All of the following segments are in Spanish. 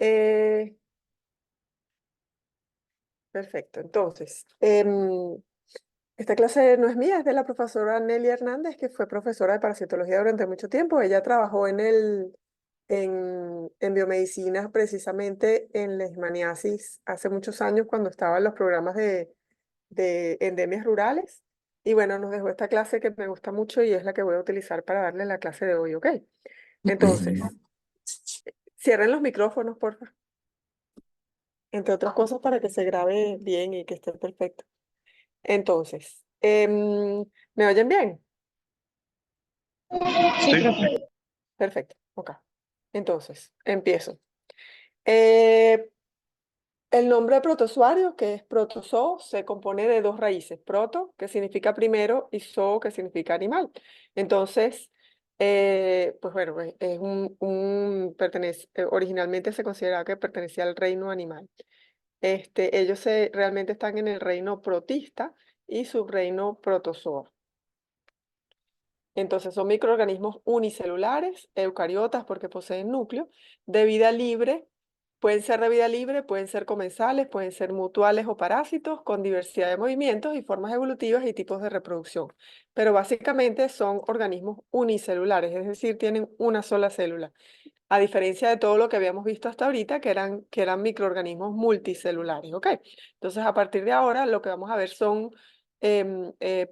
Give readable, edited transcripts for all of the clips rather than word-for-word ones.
Eh, Perfecto. Entonces, esta clase no es mía, es de la profesora Nelly Hernández, que fue profesora de parasitología durante mucho tiempo. Ella trabajó en biomedicina, precisamente en leishmaniasis, hace muchos años cuando estaba en los programas de endemias rurales. Y bueno, nos dejó esta clase que me gusta mucho y es la que voy a utilizar para darle la clase de hoy, ¿ok? Entonces, cierren los micrófonos, por favor. Entre otras cosas, para que se grabe bien y que esté perfecto. Entonces, ¿me oyen bien? Sí, profe. Perfecto, ok. Entonces, empiezo. Eh, el nombre de protozoario, que es protozoo, se compone de dos raíces. Proto, que significa primero, y zoo, que significa animal. Entonces, pues bueno, es originalmente se consideraba que pertenecía al reino animal. Ellos realmente están en el reino protista y subreino protozoo. Entonces son microorganismos unicelulares, eucariotas porque poseen núcleo, de vida libre, pueden ser de vida libre, pueden ser comensales, pueden ser mutuales o parásitos, con diversidad de movimientos y formas evolutivas y tipos de reproducción. Pero básicamente son organismos unicelulares, es decir, tienen una sola célula, a diferencia de todo lo que habíamos visto hasta ahorita, que eran microorganismos multicelulares, ¿ok? Entonces, a partir de ahora, lo que vamos a ver son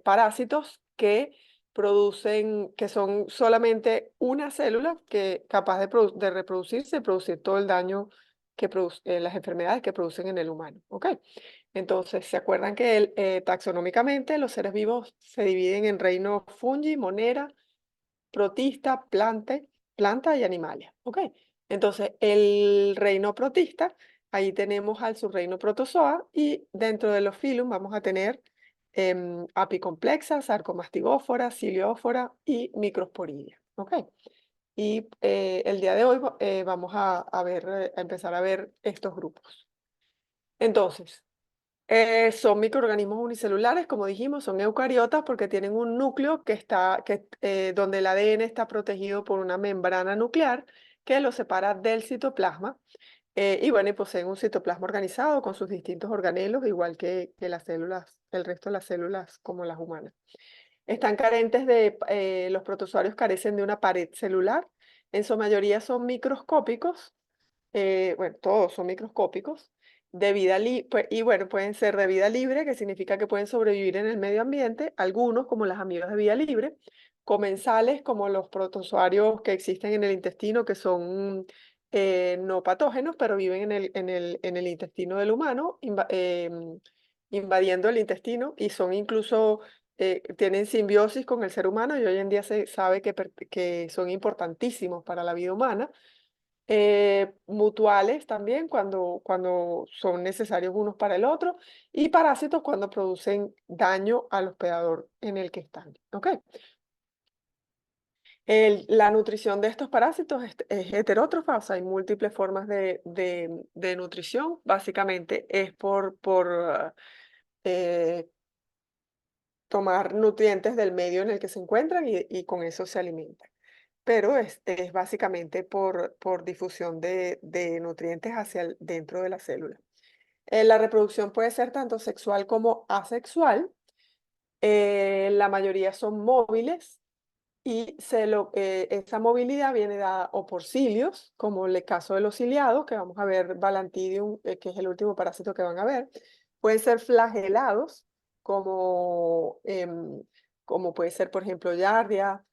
parásitos que producen, que son solamente una célula que capaz de reproducirse y producir todo el daño que las enfermedades que producen en el humano, ¿ok? Entonces, ¿se acuerdan que taxonómicamente los seres vivos se dividen en reino fungi, monera, protista, planta y animalia, ¿ok? Entonces, el reino protista, ahí tenemos al subreino protozoa y dentro de los filum vamos a tener apicomplexa, sarcomastigófora, ciliófora y microsporidia, ¿ok? Y el día de hoy vamos a empezar a ver estos grupos. Entonces, son microorganismos unicelulares, como dijimos, son eucariotas porque tienen un núcleo donde el ADN está protegido por una membrana nuclear que lo separa del citoplasma. Y bueno, y poseen un citoplasma organizado con sus distintos organelos, igual que las células, el resto de las células como las humanas. Están carentes los protozoarios carecen de una pared celular. En su mayoría son microscópicos, bueno, todos son microscópicos, y bueno, pueden ser de vida libre, que significa que pueden sobrevivir en el medio ambiente, algunos como las amibas de vida libre, comensales como los protozoarios que existen en el intestino, que son no patógenos, pero viven en el intestino del humano, invadiendo el intestino y son incluso, tienen simbiosis con el ser humano y hoy en día se sabe que son importantísimos para la vida humana, mutuales también cuando son necesarios unos para el otro, y parásitos cuando producen daño al hospedador en el que están. ¿Ok? La nutrición de estos parásitos es heterótrofa, o sea, hay múltiples formas de nutrición. Básicamente es por eh, tomar nutrientes del medio en el que se encuentran y con eso se alimentan. Pero es básicamente por difusión de nutrientes dentro de la célula. La reproducción puede ser tanto sexual como asexual. La mayoría son móviles y esa movilidad viene dada o por cilios, como el caso de los ciliados, que vamos a ver Balantidium, que es el último parásito que van a ver. Pueden ser flagelados, como puede ser, por ejemplo, Giardia,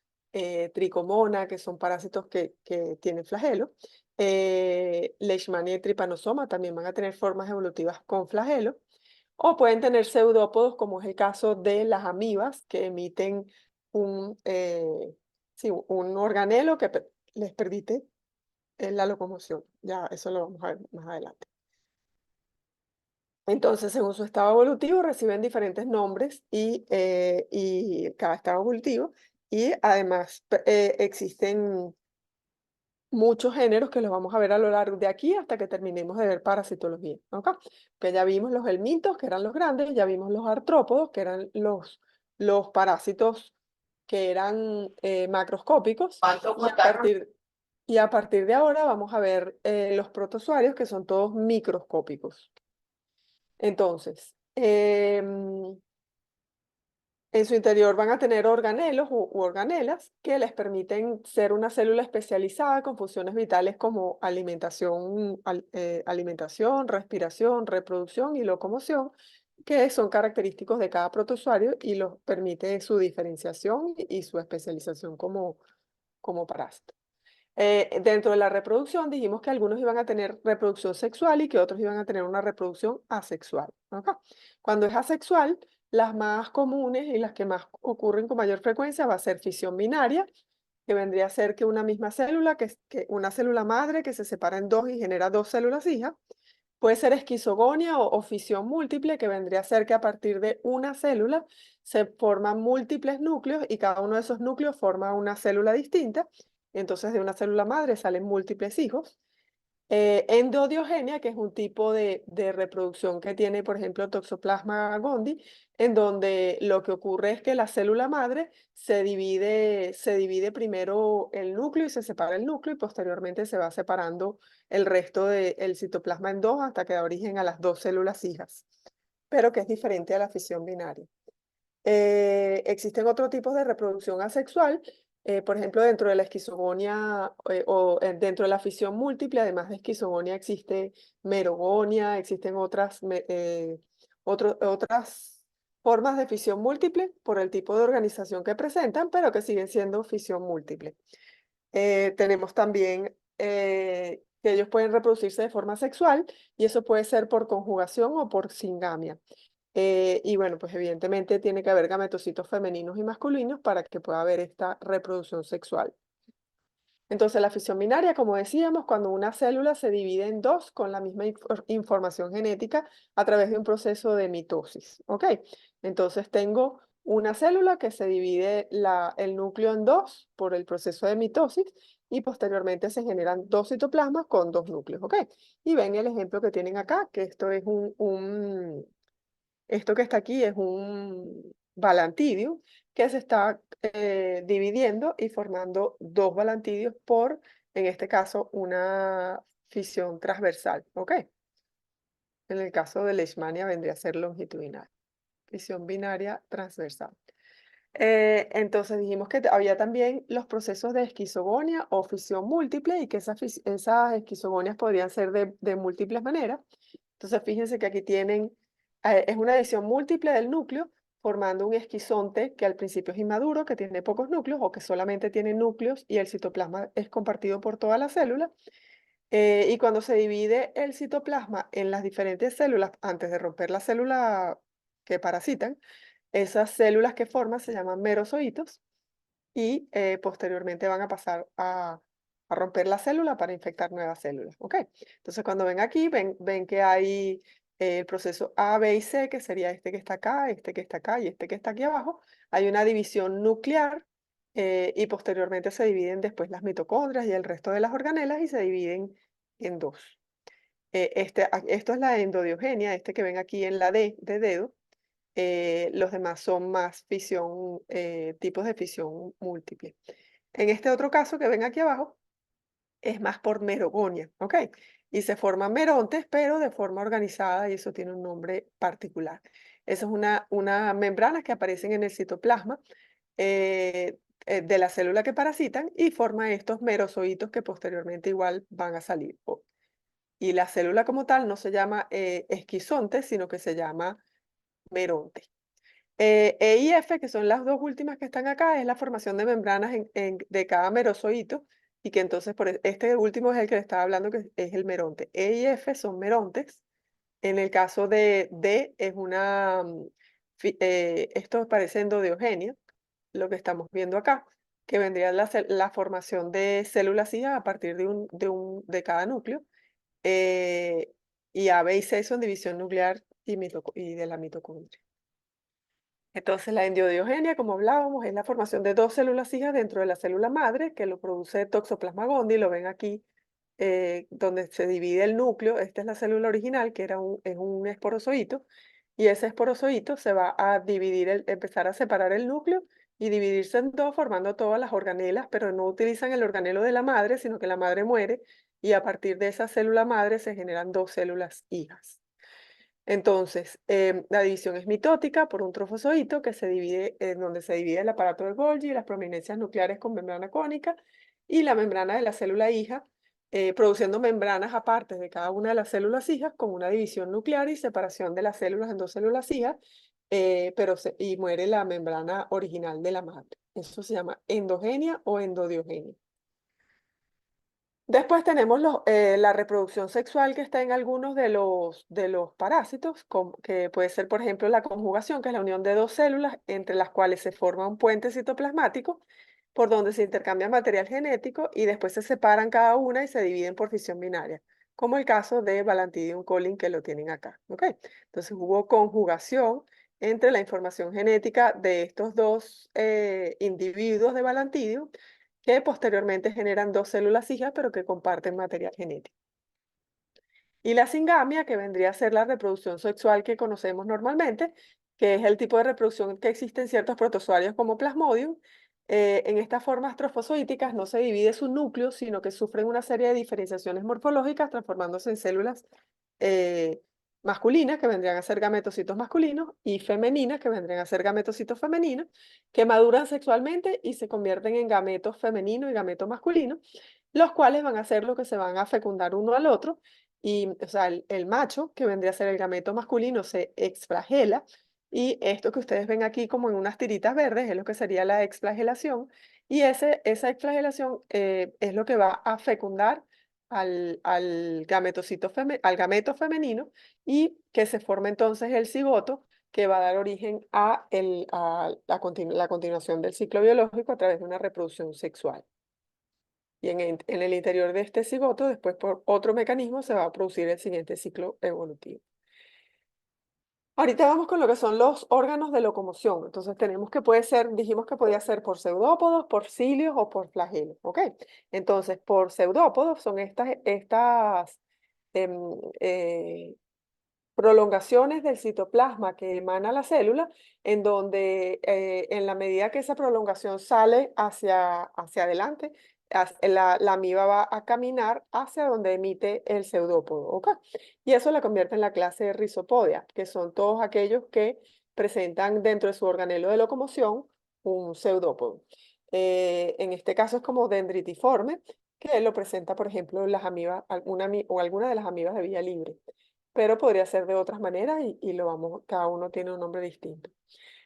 Tricomona, que son parásitos que tienen flagelo. Leishmania y Trypanosoma también van a tener formas evolutivas con flagelo. O pueden tener pseudópodos, como es el caso de las amibas, que emiten un organelo que les permite la locomoción. Ya eso lo vamos a ver más adelante. Entonces, según su estado evolutivo, reciben diferentes nombres y cada estado evolutivo. Y además existen muchos géneros que los vamos a ver a lo largo de aquí hasta que terminemos de ver parasitología. ¿Ok? Que ya vimos los helmintos, que eran los grandes, ya vimos los artrópodos, que eran los parásitos que eran macroscópicos. ¿Cuánto Y a costaron? partir Y a partir de ahora vamos a ver los protozoarios, que son todos microscópicos. Entonces, en su interior van a tener organelos u organelas que les permiten ser una célula especializada con funciones vitales como alimentación, respiración, reproducción y locomoción, que son característicos de cada protozoario y los permite su diferenciación y su especialización como parásito. Dentro de la reproducción dijimos que algunos iban a tener reproducción sexual y que otros iban a tener una reproducción asexual. ¿Ok? Cuando es asexual, las más comunes y las que más ocurren con mayor frecuencia va a ser fisión binaria, que vendría a ser que una misma célula, que una célula madre que se separa en dos y genera dos células hijas. Puede ser esquizogonia o fisión múltiple, que vendría a ser que a partir de una célula se forman múltiples núcleos y cada uno de esos núcleos forma una célula distinta. Entonces de una célula madre salen múltiples hijos. Endodiogenia, que es un tipo de reproducción que tiene, por ejemplo, Toxoplasma gondii, en donde lo que ocurre es que la célula madre se divide primero el núcleo y se separa el núcleo y posteriormente se va separando el resto del citoplasma en dos hasta que da origen a las dos células hijas, pero que es diferente a la fisión binaria. Existen otros tipos de reproducción asexual, por ejemplo, dentro de la esquizogonia dentro de la fisión múltiple, además de esquizogonia existe merogonia, existen otras formas de fisión múltiple por el tipo de organización que presentan, pero que siguen siendo fisión múltiple. Tenemos también que ellos pueden reproducirse de forma sexual y eso puede ser por conjugación o por singamia. Y bueno, pues evidentemente tiene que haber gametocitos femeninos y masculinos para que pueda haber esta reproducción sexual. Entonces, la fisión binaria, como decíamos, cuando una célula se divide en dos con la misma información genética a través de un proceso de mitosis. ¿Ok? Entonces, tengo una célula que se divide el núcleo en dos por el proceso de mitosis y posteriormente se generan dos citoplasmas con dos núcleos. ¿Ok? Y ven el ejemplo que tienen acá, que esto es esto que está aquí es un balantidio que se está dividiendo y formando dos balantidios por, en este caso, una fisión transversal. ¿Ok? En el caso de Leishmania vendría a ser longitudinal. Fisión binaria transversal. Entonces dijimos que había también los procesos de esquizogonia o fisión múltiple y que esas esquizogonias podrían ser de múltiples maneras. Entonces fíjense que aquí tienen, es una división múltiple del núcleo formando un esquizonte que al principio es inmaduro, que tiene pocos núcleos o que solamente tiene núcleos y el citoplasma es compartido por toda la célula. Y cuando se divide el citoplasma en las diferentes células, antes de romper la célula que parasitan, esas células que forman se llaman merozoitos y posteriormente van a pasar a romper la célula para infectar nuevas células. ¿Ok? Entonces, cuando ven aquí, ven que hay el proceso A, B y C, que sería este que está acá, este que está acá y este que está aquí abajo. Hay una división nuclear y posteriormente se dividen después las mitocondrias y el resto de las organelas y se dividen en dos. Esto es la endodiogenia, este que ven aquí en la D de dedo. Los demás son más fisión, tipos de fisión múltiple. En este otro caso que ven aquí abajo, es más por merogonia, ¿ok? Y se forman merontes, pero de forma organizada y eso tiene un nombre particular. Esa es una membrana que aparecen en el citoplasma de la célula que parasitan y forma estos merozoitos que posteriormente igual van a salir. Y la célula como tal no se llama esquizonte, sino que se llama meronte. E y F, que son las dos últimas que están acá, es la formación de membranas de cada merozoito, y que entonces este último es el que le estaba hablando, que es el meronte. E y F son merontes. En el caso de D es esto parece endodeogenia, lo que estamos viendo acá, que vendría la formación de células hijas a partir de cada núcleo. eh, y A, B y C son división nuclear y de la mitocondria. Entonces, la endodiogenia, como hablábamos, es la formación de dos células hijas dentro de la célula madre, que lo produce Toxoplasma gondii, lo ven aquí, donde se divide el núcleo. Esta es la célula original, que es un esporozoito, y ese esporozoito se va a dividir, empezar a separar el núcleo, y dividirse en dos, formando todas las organelas, pero no utilizan el organelo de la madre, sino que la madre muere y a partir de esa célula madre se generan dos células hijas. Entonces, la división es mitótica por un trofozoito que se divide, en donde se divide el aparato de Golgi, las prominencias nucleares con membrana cónica y la membrana de la célula hija, produciendo membranas aparte de cada una de las células hijas con una división nuclear y separación de las células en dos células hijas, y muere la membrana original de la madre. Eso se llama endogenia o endodiogenia. Después tenemos la reproducción sexual que está en algunos de los parásitos, que puede ser, por ejemplo, la conjugación, que es la unión de dos células entre las cuales se forma un puente citoplasmático por donde se intercambia material genético y después se separan cada una y se dividen por fisión binaria, como el caso de Balantidium colin que lo tienen acá. ¿Ok? Entonces hubo conjugación entre la información genética de estos dos individuos de Balantidium que posteriormente generan dos células hijas, pero que comparten material genético. Y la singamia, que vendría a ser la reproducción sexual que conocemos normalmente, que es el tipo de reproducción que existe en ciertos protozoarios como Plasmodium. En estas formas trofozoíticas no se divide su núcleo, sino que sufren una serie de diferenciaciones morfológicas, transformándose en células eh, masculinas, que vendrían a ser gametocitos masculinos, y femeninas, que vendrían a ser gametocitos femeninos, que maduran sexualmente y se convierten en gametos femeninos y gametos masculinos, los cuales van a ser lo que se van a fecundar uno al otro y, o sea, el macho, que vendría a ser el gameto masculino, se exflagela y esto que ustedes ven aquí como en unas tiritas verdes es lo que sería la exflagelación y esa exflagelación es lo que va a fecundar al gameto femenino y que se forma entonces el cigoto que va a dar origen a la continuación del ciclo biológico a través de una reproducción sexual. Y en el interior de este cigoto, después por otro mecanismo, se va a producir el siguiente ciclo evolutivo. Ahorita vamos con lo que son los órganos de locomoción. Entonces tenemos que puede ser, dijimos que podía ser por pseudópodos, por cilios o por flagelos, ¿ok? Entonces, por pseudópodos son estas em, eh, prolongaciones del citoplasma que emana la célula, en donde en la medida que esa prolongación sale hacia adelante, la amiba va a caminar hacia donde emite el pseudópodo, ¿ok? Y eso la convierte en la clase de rizopodia, que son todos aquellos que presentan dentro de su organelo de locomoción un pseudópodo. En este caso es como dendritiforme, que lo presenta, por ejemplo, las amibas, o alguna de las amibas de vía libre, pero podría ser de otras maneras y cada uno tiene un nombre distinto.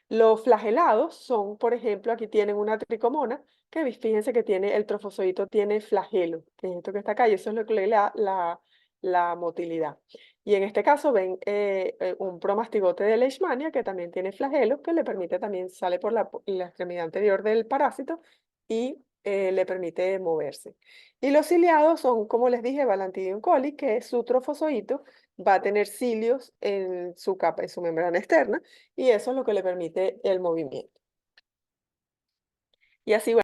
Los flagelados son, por ejemplo, aquí tienen una tricomona, que fíjense que tiene, el trofozoito tiene flagelo, que es esto que está acá, y eso es lo que le da la motilidad. Y en este caso ven un promastigote de Leishmania, que también tiene flagelo, que le permite también, sale por la extremidad anterior del parásito y le permite moverse. Y los ciliados son, como les dije, Balantidium coli, que es su trofozoito, va a tener cilios en su capa, en su membrana externa, y eso es lo que le permite el movimiento. Y así, bueno,